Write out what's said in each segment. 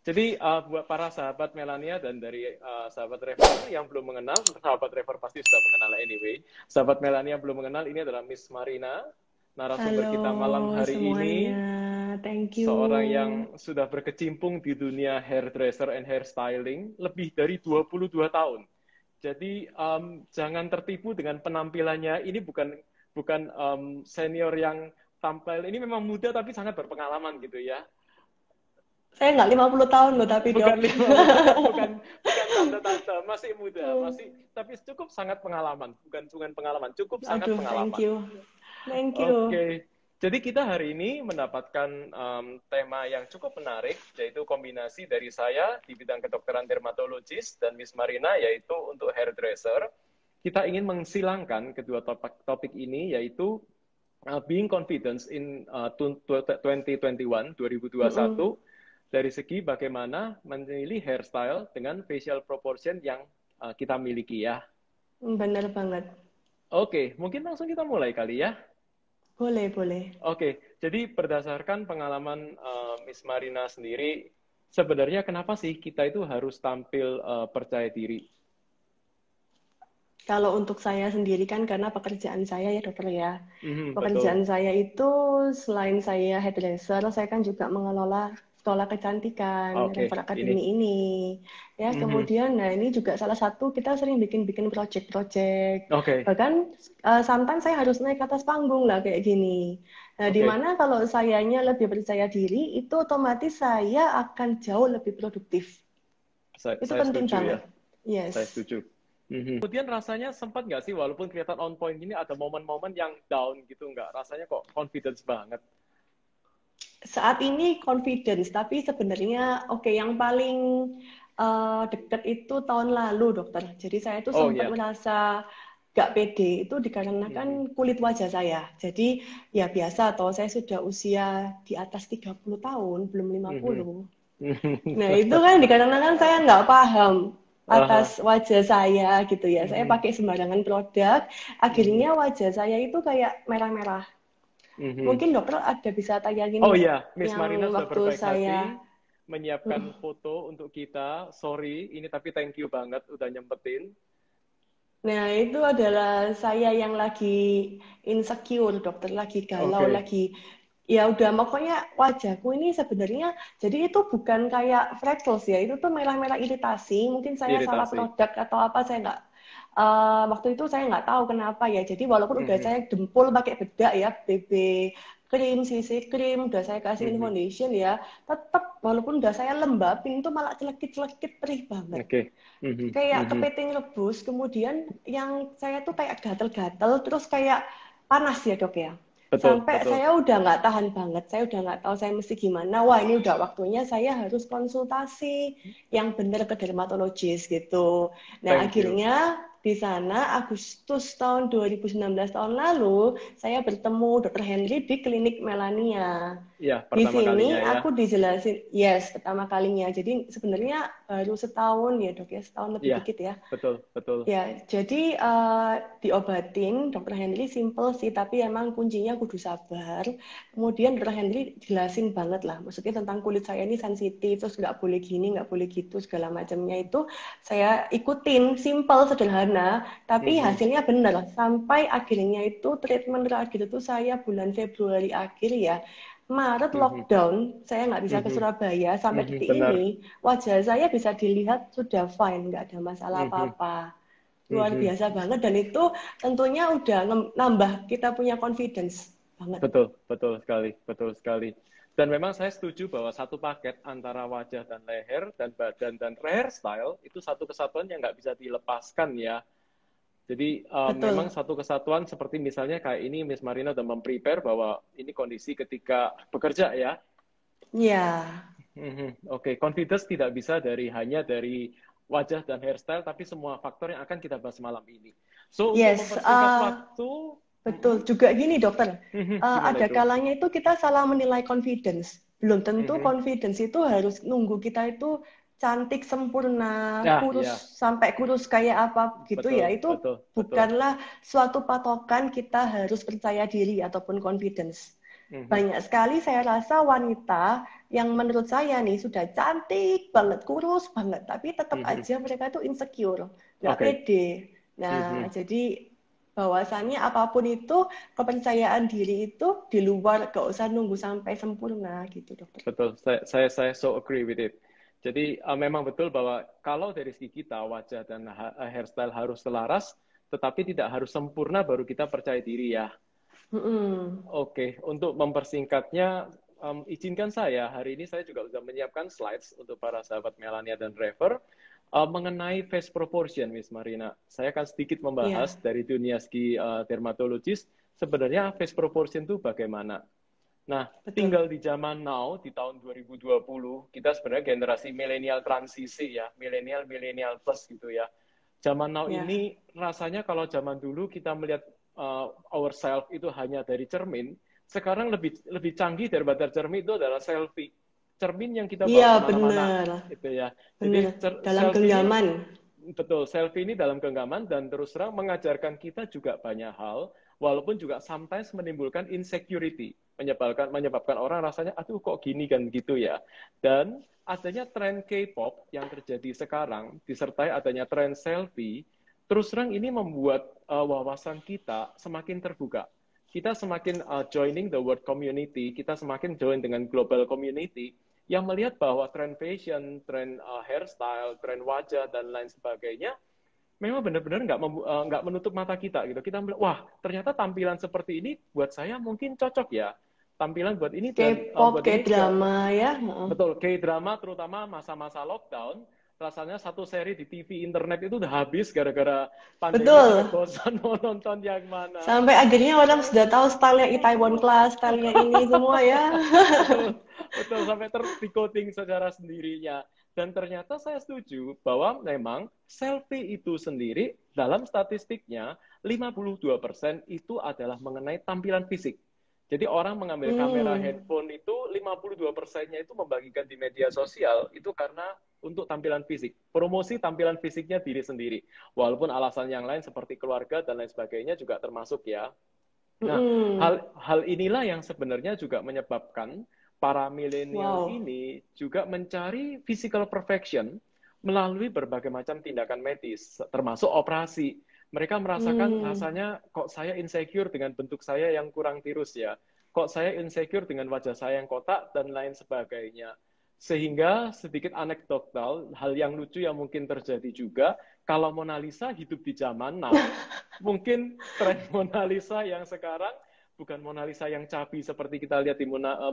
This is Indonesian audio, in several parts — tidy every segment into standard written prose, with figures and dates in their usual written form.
Jadi buat para sahabat Melania dan dari sahabat Trevor yang belum mengenal, sahabat Trevor pasti sudah mengenal anyway. Sahabat Melania belum mengenal, ini adalah Miss Marina, narasumber Halo kita malam hari semuanya, ini. thank you. Seorang yang sudah berkecimpung di dunia hairdresser and hairstyling lebih dari 22 tahun. Jadi jangan tertipu dengan penampilannya. Ini bukan senior yang tampil. Ini memang muda tapi sangat berpengalaman gitu ya. Saya nggak 50 tahun loh tapi Bukan dok. 50 tahun, bukan tante-tante, masih muda, masih tapi cukup sangat pengalaman, bukan pengalaman, cukup sangat Aduh, thank pengalaman. you. Thank you. Oke. Jadi kita hari ini mendapatkan tema yang cukup menarik, yaitu kombinasi dari saya di bidang kedokteran dermatologis dan Miss Marina yaitu untuk hairdresser. Kita ingin mensilangkan kedua topik ini, yaitu being confident in 2021, 2021, dari segi bagaimana memilih hairstyle dengan facial proportion yang kita miliki ya. Bener banget. Oke, mungkin langsung kita mulai kali ya. Boleh, boleh. Oke, jadi berdasarkan pengalaman Miss Marina sendiri, sebenarnya kenapa sih kita itu harus tampil percaya diri? Kalau untuk saya sendiri kan karena pekerjaan saya ya dokter ya. Betul. Pekerjaan saya itu selain saya hairdresser, saya kan juga mengelola sekolah kecantikan, Oke, Rever ini. Academy ini. Ya, kemudian nah ini juga salah satu kita sering bikin-bikin project-project. Oke, Bahkan sometimes saya harus naik ke atas panggung lah kayak gini. Nah, di oke. mana kalau sayanya lebih percaya diri, itu otomatis saya akan jauh lebih produktif. Itu Saya penting setuju ya. banget. Saya Yes. setuju. Kemudian rasanya sempat nggak sih, walaupun kelihatan on point ini, ada momen-momen yang down gitu nggak? Rasanya kok confidence banget. Saat ini confidence, tapi sebenarnya oke, yang paling dekat itu tahun lalu dokter. Jadi saya itu Oh sempat ya. merasa gak pede itu dikarenakan kulit wajah saya. Jadi ya biasa atau saya sudah usia di atas 30 tahun, belum 50. Nah itu kan dikarenakan saya nggak paham Aha. atas wajah saya gitu ya. Saya pakai sembarangan produk, akhirnya wajah saya itu kayak merah-merah. Mungkin dokter ada bisa tayangin Oh nggak ya, Miss Marina yang sudah waktu berbaik saya. hati menyiapkan foto untuk kita. Sorry, ini tapi thank you banget udah nyempetin. Nah, itu adalah saya yang lagi insecure, dokter, lagi galau, Oke. lagi ya udah pokoknya wajahku ini sebenarnya jadi itu bukan kayak freckles ya, itu tuh merah-merah iritasi. Mungkin saya salah Iritasi. produk atau apa saya nggak waktu itu saya nggak tahu kenapa ya. Jadi walaupun udah Mhm. saya dempul pakai bedak ya, BB krim, CC krim, udah saya kasihin Mhm. foundation ya, tetap walaupun udah saya lembapin itu malah celekit-celekit perih banget. Oke. Mhm. Kayak Mhm. kepiting rebus, kemudian yang saya tuh kayak gatel-gatel, terus kayak panas ya dok ya. Betul, Sampai betul. saya udah nggak tahan banget, saya udah nggak tahu saya mesti gimana. Wah ini udah waktunya saya harus konsultasi yang benar ke dermatologis gitu. Nah Thank you. akhirnya di sana Agustus tahun 2019 tahun lalu saya bertemu Dr. Henry di klinik Melania. Ya, Di pertama kalinya sini ya. aku dijelasin, yes, pertama kalinya. Jadi sebenarnya baru setahun ya dok ya, setahun lebih Ya, dikit ya. betul, betul. Ya, jadi diobatin, Dokter Henry simple sih, tapi emang kuncinya kudu sabar. Kemudian Dokter Henry jelasin banget lah, maksudnya tentang kulit saya ini sensitif, terus nggak boleh gini, nggak boleh gitu, segala macamnya itu saya ikutin, simple, sederhana, tapi Mhm. hasilnya benar. Sampai akhirnya itu treatment terakhir itu saya bulan Februari akhir ya, Maret Mhm. lockdown, saya nggak bisa ke Mhm. Surabaya, sampai Mhm. detik Benar. ini wajah saya bisa dilihat sudah fine, nggak ada masalah Mhm. apa-apa. Luar Mhm. biasa banget dan itu tentunya udah nambah kita punya confidence banget. Betul, betul sekali, betul sekali. Dan memang saya setuju bahwa satu paket antara wajah dan leher dan badan dan hairstyle itu satu kesatuan yang nggak bisa dilepaskan ya. Jadi memang Betul. satu kesatuan seperti misalnya kayak ini Miss Marina udah memprepare bahwa ini kondisi ketika bekerja ya. Ya, Oke, confidence tidak bisa hanya dari wajah dan hairstyle, tapi semua faktor yang akan kita bahas malam ini. So untuk yes. mempersingkat waktu, Betul. Juga gini dokter, gimana ada itu? kalanya itu kita salah menilai confidence. Belum tentu Mhm. confidence itu harus nunggu kita itu cantik sempurna, Ya, kurus ya, sampai kurus kayak apa gitu ya. betul, Itu betul, betul. bukanlah suatu patokan kita harus percaya diri ataupun confidence. Mhm. Banyak sekali saya rasa wanita yang menurut saya nih sudah cantik banget, kurus banget, tapi tetap aja mereka tuh insecure, nggak pede. Nah, jadi bahwasannya apapun itu, kepercayaan diri itu di luar, gak usah nunggu sampai sempurna gitu, dokter. Betul, saya so agree with it. Jadi memang betul bahwa kalau dari segi kita wajah dan hairstyle harus selaras, tetapi tidak harus sempurna baru kita percaya diri ya. Oke, untuk mempersingkatnya, izinkan saya hari ini saya juga sudah menyiapkan slides untuk para sahabat Melania dan Rever mengenai face proportion, Miss Marina. Saya akan sedikit membahas dari dunia segi dermatologis sebenarnya face proportion itu bagaimana. Nah, tinggal di zaman now, di tahun 2020, kita sebenarnya generasi milenial transisi ya, milenial plus gitu ya. Zaman now ini rasanya kalau zaman dulu kita melihat ourselves itu hanya dari cermin, sekarang lebih canggih daripada cermin itu adalah selfie. Cermin yang kita bawa kemana-mana, gitu ya. Jadi dalam genggaman. Betul, selfie ini dalam genggaman dan terus terang mengajarkan kita juga banyak hal, walaupun juga sometimes menimbulkan insecurity, menyebabkan orang rasanya, aduh kok gini kan gitu ya. Dan adanya tren K-pop yang terjadi sekarang, disertai adanya tren selfie, terus terang ini membuat wawasan kita semakin terbuka. Kita semakin joining the world community, kita semakin join dengan global community, yang melihat bahwa tren fashion, tren hairstyle, tren wajah, dan lain sebagainya, memang benar-benar nggak menutup mata kita gitu. Kita melihat, wah ternyata tampilan seperti ini buat saya mungkin cocok ya. Tampilan buat ini dan K-pop, K-drama ya. Betul, K-drama terutama masa-masa lockdown, rasanya satu seri di TV internet itu udah habis gara-gara pandemi. Betul. Bosan mau nonton yang mana. Sampai akhirnya orang sudah tahu style-nya Itaewon Class, style-nya ini semua ya. Betul, sampai ter-decoding secara sendirinya. Dan ternyata saya setuju bahwa memang selfie itu sendiri dalam statistiknya 52% itu adalah mengenai tampilan fisik. Jadi orang mengambil kamera handphone itu 52%-nya itu membagikan di media sosial itu karena untuk tampilan fisik. Promosi tampilan fisiknya diri sendiri. Walaupun alasan yang lain seperti keluarga dan lain sebagainya juga termasuk ya. Nah, hal inilah yang sebenarnya juga menyebabkan para milenial ini juga mencari physical perfection melalui berbagai macam tindakan medis, termasuk operasi. Mereka merasakan rasanya kok saya insecure dengan bentuk saya yang kurang tirus ya, kok saya insecure dengan wajah saya yang kotak dan lain sebagainya. Sehingga sedikit anekdotal, hal yang lucu yang mungkin terjadi juga, kalau Mona Lisa hidup di zaman now, mungkin tren Mona Lisa yang sekarang bukan Mona Lisa yang cabi seperti kita lihat di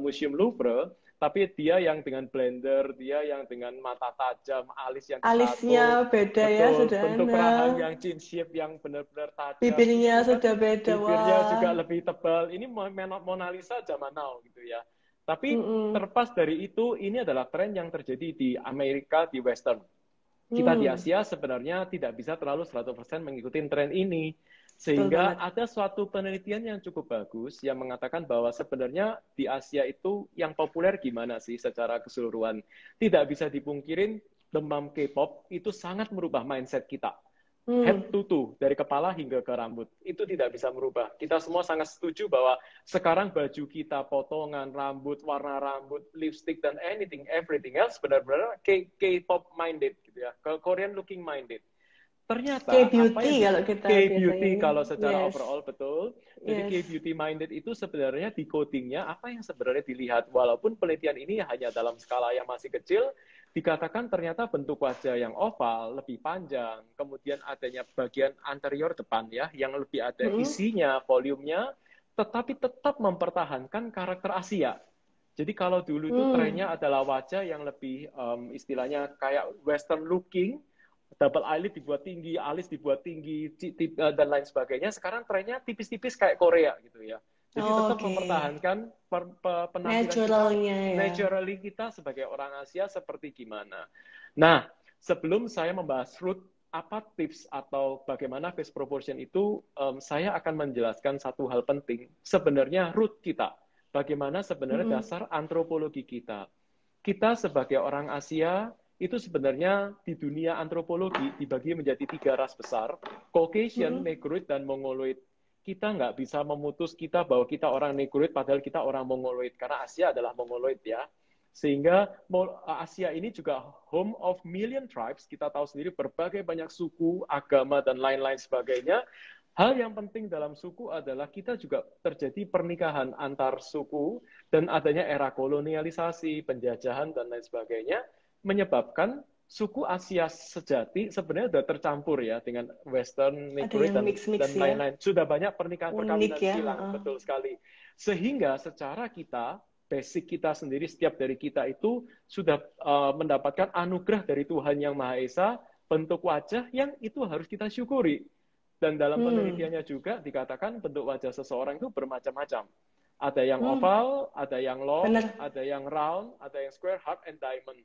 Museum Louvre, tapi dia yang dengan blender, dia yang dengan mata tajam, alis yang alisnya beda betul, ya, sederhana. Bentuk rahang yang chin shape yang benar-benar tajam. Bibirnya sudah beda. Bibirnya juga lebih tebal. Ini Mona Lisa zaman now gitu ya. Tapi terlepas dari itu, ini adalah tren yang terjadi di Amerika, di Western. Kita di Asia sebenarnya tidak bisa terlalu 100% mengikuti tren ini. Sehingga ada suatu penelitian yang cukup bagus yang mengatakan bahwa sebenarnya di Asia itu yang populer gimana sih secara keseluruhan. Tidak bisa dipungkirin demam K-pop itu sangat merubah mindset kita. Head to toe, dari kepala hingga ke rambut. Itu tidak bisa merubah. Kita semua sangat setuju bahwa sekarang baju kita, potongan rambut, warna rambut, lipstick, dan everything else benar-benar K-pop minded gitu ya. Korean looking minded. Ternyata K-beauty kalau kita K-beauty kalau secara overall betul. Jadi K-beauty minded itu sebenarnya decodingnya apa yang sebenarnya dilihat. Walaupun penelitian ini hanya dalam skala yang masih kecil, dikatakan ternyata bentuk wajah yang oval, lebih panjang, kemudian adanya bagian anterior depan ya, yang lebih ada isinya, volumenya, tetapi tetap mempertahankan karakter Asia. Jadi kalau dulu itu trennya adalah wajah yang lebih istilahnya kayak western looking, double eyelid dibuat tinggi, alis dibuat tinggi, dan lain sebagainya. Sekarang trennya tipis-tipis kayak Korea gitu ya. Jadi tetap mempertahankan penampilan naturally kita sebagai orang Asia seperti gimana. Nah, sebelum saya membahas root, apa tips atau bagaimana face proportion itu, saya akan menjelaskan satu hal penting. Sebenarnya root kita, bagaimana sebenarnya dasar antropologi kita. Kita sebagai orang Asia, itu sebenarnya di dunia antropologi dibagi menjadi 3 ras besar, Caucasian, Negroid, dan Mongoloid. Kita nggak bisa memutus kita bahwa kita orang Negroid, padahal kita orang Mongoloid, karena Asia adalah Mongoloid ya. Sehingga Asia ini juga home of million tribes. Kita tahu sendiri berbagai banyak suku, agama, dan lain-lain sebagainya. Hal yang penting dalam suku adalah kita juga terjadi pernikahan antar suku dan adanya era kolonialisasi, penjajahan, dan lain sebagainya, menyebabkan suku Asia sejati sebenarnya sudah tercampur ya dengan Western, Ada Negroid, yang dan mix-mix ya. lain-lain. Sudah banyak Unik pernikahan-perkawinan ya. silang, betul sekali. Sehingga secara kita, basic kita sendiri, setiap dari kita itu sudah mendapatkan anugerah dari Tuhan Yang Maha Esa, bentuk wajah yang itu harus kita syukuri. Dan dalam penelitiannya juga dikatakan bentuk wajah seseorang itu bermacam-macam. Ada yang oval, ada yang long, Bener. ada yang round, ada yang square, heart, and diamond.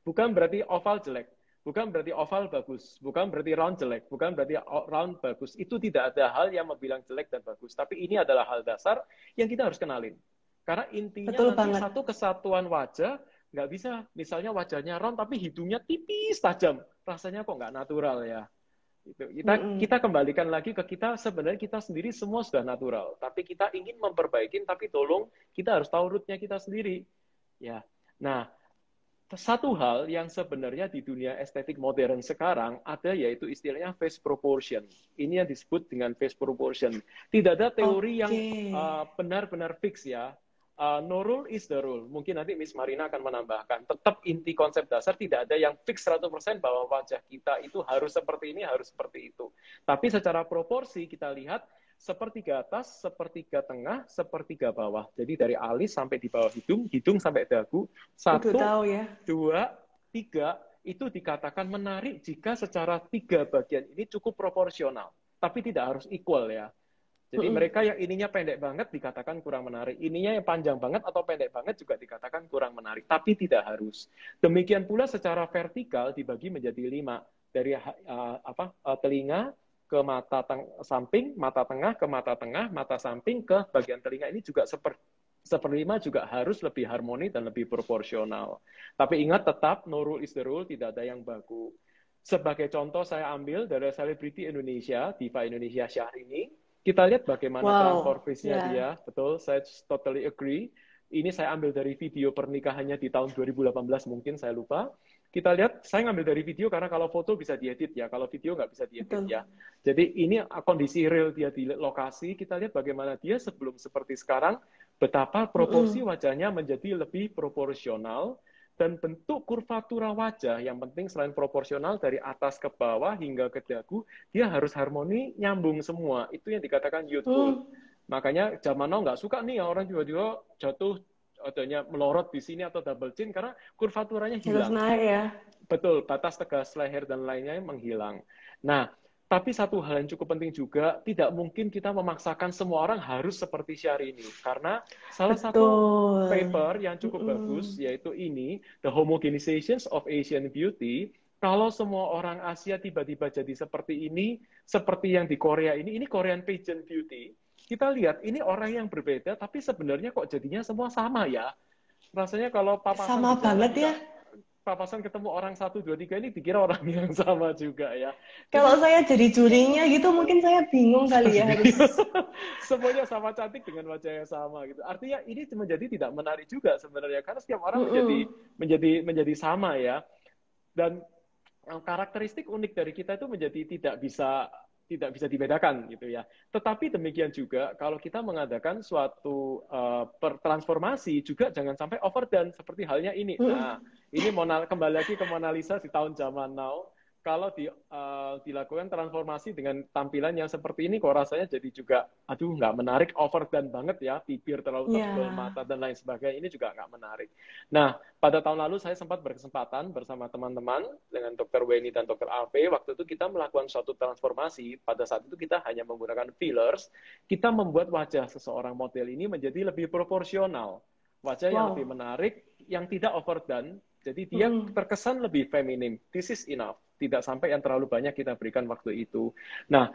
Bukan berarti oval jelek, bukan berarti oval bagus, bukan berarti round jelek, bukan berarti round bagus. Itu tidak ada hal yang membilang jelek dan bagus. Tapi ini adalah hal dasar yang kita harus kenalin. Karena intinya Betul nanti banget. satu kesatuan wajah, nggak bisa misalnya wajahnya round tapi hidungnya tipis tajam. Rasanya kok nggak natural ya. Kita kembalikan lagi ke kita, sebenarnya kita sendiri semua sudah natural, tapi kita ingin memperbaiki, tapi tolong kita harus tahu rootnya kita sendiri. Ya, nah satu hal yang sebenarnya di dunia estetik modern sekarang ada yaitu istilahnya face proportion. Ini yang disebut dengan face proportion. Tidak ada teori yang benar-benar fix ya. No rule is the rule. Mungkin nanti Miss Marina akan menambahkan. Tetap inti konsep dasar tidak ada yang fix 100% bahwa wajah kita itu harus seperti ini, harus seperti itu. Tapi secara proporsi kita lihat sepertiga atas, sepertiga tengah, sepertiga bawah. Jadi dari alis sampai di bawah hidung, hidung sampai dagu. 1, 2, 3 itu dikatakan menarik jika secara 3 bagian ini cukup proporsional. Tapi tidak harus equal ya. Jadi mereka yang ininya pendek banget dikatakan kurang menarik. Ininya yang panjang banget atau pendek banget juga dikatakan kurang menarik. Tapi tidak harus. Demikian pula secara vertikal dibagi menjadi 5. Dari telinga ke mata samping, mata tengah ke mata tengah, mata samping ke bagian telinga. Ini juga seperlima juga harus lebih harmoni dan lebih proporsional. Tapi ingat tetap, no rule is the rule, tidak ada yang baku. Sebagai contoh saya ambil dari selebriti Indonesia, Diva Indonesia Syahrini. Kita lihat bagaimana transformasinya dia. Betul, saya totally agree. Ini saya ambil dari video pernikahannya di tahun 2018 mungkin, saya lupa. Kita lihat, saya ngambil dari video karena kalau foto bisa diedit ya, kalau video nggak bisa diedit ya. Jadi ini kondisi real dia di lokasi, kita lihat bagaimana dia sebelum seperti sekarang, betapa proporsi wajahnya menjadi lebih proporsional, dan bentuk kurvatura wajah yang penting selain proporsional dari atas ke bawah hingga ke dagu, dia harus harmoni, nyambung semua. Itu yang dikatakan youthful. Makanya zaman now nggak suka nih orang tiba-tiba jatuh, adanya melorot di sini atau double chin karena kurvaturanya hilang. Naik ya. Betul, batas tegas leher dan lainnya menghilang. Nah, tapi satu hal yang cukup penting juga, tidak mungkin kita memaksakan semua orang harus seperti Syahrini. Karena salah satu paper yang cukup bagus, yaitu ini, The Homogenization of Asian Beauty, kalau semua orang Asia tiba-tiba jadi seperti ini, seperti yang di Korea ini Korean pageant beauty, kita lihat ini orang yang berbeda, tapi sebenarnya kok jadinya semua sama ya. Rasanya kalau papasan sama banget ya. Papasan ketemu orang 1, 2, 3 ini dikira orang yang sama juga ya. Kalau saya jadi jurinya gitu mungkin saya bingung kali ya harus. Semuanya sama cantik dengan wajah yang sama gitu. Artinya ini menjadi tidak menarik juga sebenarnya karena setiap orang menjadi sama ya. Dan karakteristik unik dari kita itu menjadi tidak bisa dibedakan gitu ya. Tetapi demikian juga kalau kita mengadakan suatu transformasi juga jangan sampai overdone seperti halnya ini. Nah, ini kembali lagi ke Mona Lisa di tahun zaman now. Kalau dilakukan transformasi dengan tampilan yang seperti ini, kok rasanya jadi juga, aduh nggak menarik, overdone banget ya, bibir terlalu tebal, mata dan lain sebagainya, ini juga nggak menarik. Nah, pada tahun lalu saya sempat berkesempatan bersama teman-teman dengan Dr. Weni dan Dr. Alve, waktu itu kita melakukan suatu transformasi, pada saat itu kita hanya menggunakan fillers, kita membuat wajah seseorang model ini menjadi lebih proporsional, wajah yang lebih menarik, yang tidak overdone, jadi dia terkesan lebih feminim. This is enough. Tidak sampai yang terlalu banyak kita berikan waktu itu. Nah,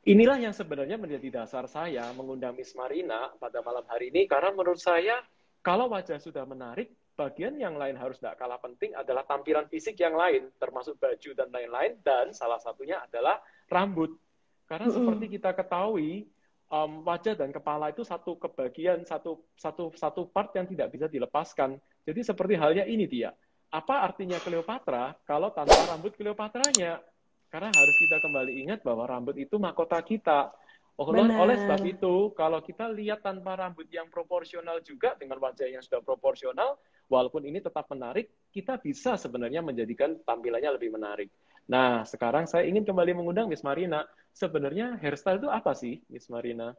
inilah yang sebenarnya menjadi dasar saya mengundang Miss Marina pada malam hari ini. Karena menurut saya, kalau wajah sudah menarik, bagian yang lain harus tidak kalah penting adalah tampilan fisik yang lain, termasuk baju dan lain-lain. Dan salah satunya adalah rambut. Karena seperti kita ketahui, wajah dan kepala itu satu kebagian, satu part yang tidak bisa dilepaskan. Jadi seperti halnya ini dia. Apa artinya Cleopatra kalau tanpa rambut Cleopatranya? Karena harus kita kembali ingat bahwa rambut itu mahkota kita. Oleh sebab Benar. itu, kalau kita lihat tanpa rambut yang proporsional juga dengan wajah yang sudah proporsional, walaupun ini tetap menarik, kita bisa sebenarnya menjadikan tampilannya lebih menarik. Nah, sekarang saya ingin kembali mengundang Miss Marina. Sebenarnya hairstyle itu apa sih, Miss Marina?